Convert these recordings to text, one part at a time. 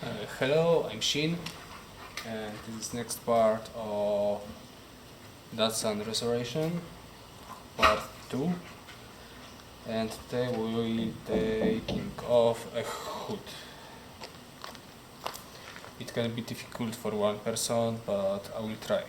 Hello, I'm Shin, and this is next part of Datsun Restoration, part 2. And today we will taking off a hood. It can be difficult for one person, but I will try.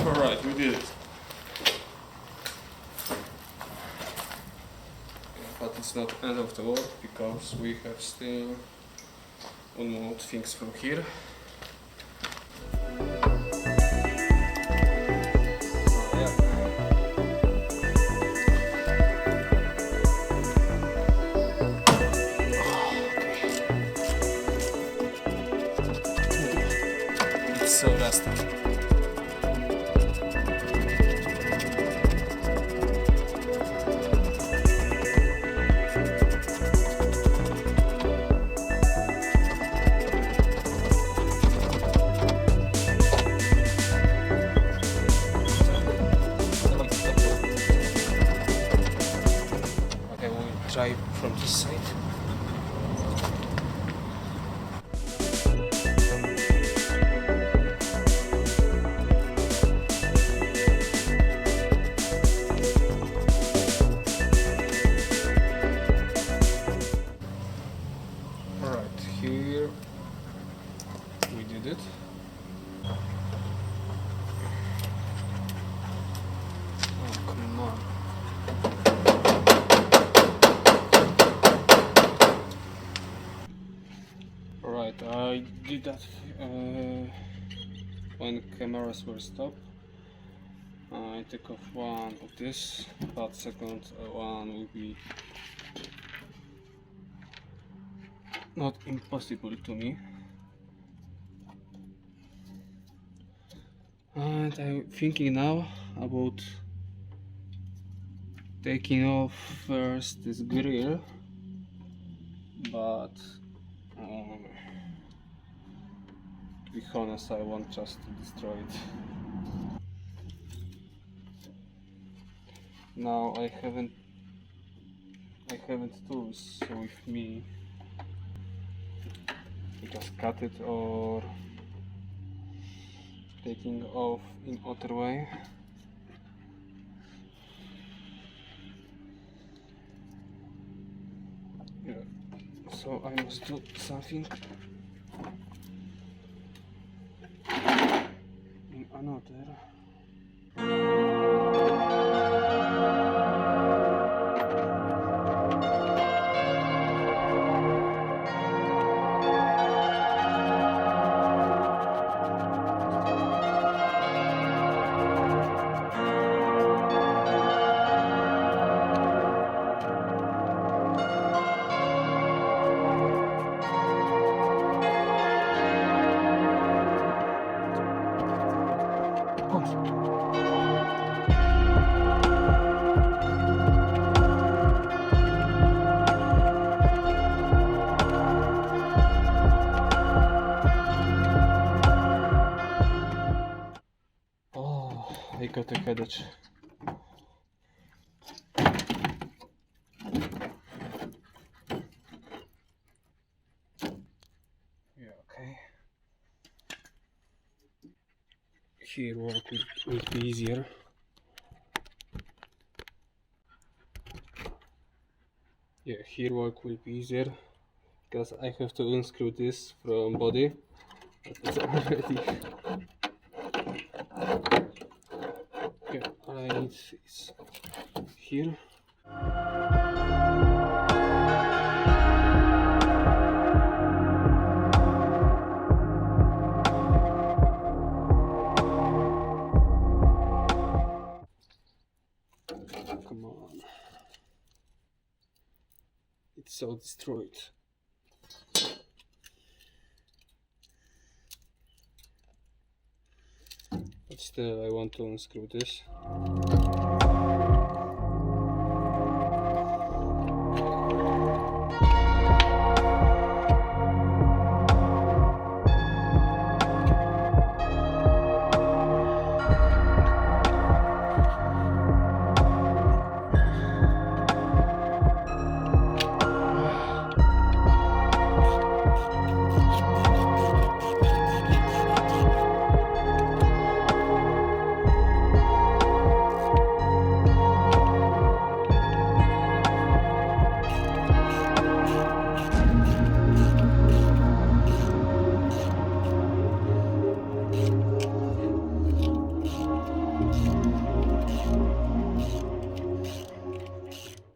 Alright, we did it. But it's not end of the work because we have still unmount things from here. It's so rusty. Okay, we'll try from this side. Alright, here we did it. Oh, come on. Alright, I did that when cameras were stopped. I took off one of this, but second one will be not impossible to me. And I'm thinking now about taking off first this grill, but to be honest, I want just to destroy it. Now I haven't tools with me to just cut it or taking off in other way. Yeah. So I must do something in another. I got a headache. Yeah, okay. Here work will be easier. Yeah, here work will be easier because I have to unscrew this from body. But it's already. Okay, all I need is here. Come on. It's so destroyed. But still, I want to unscrew this.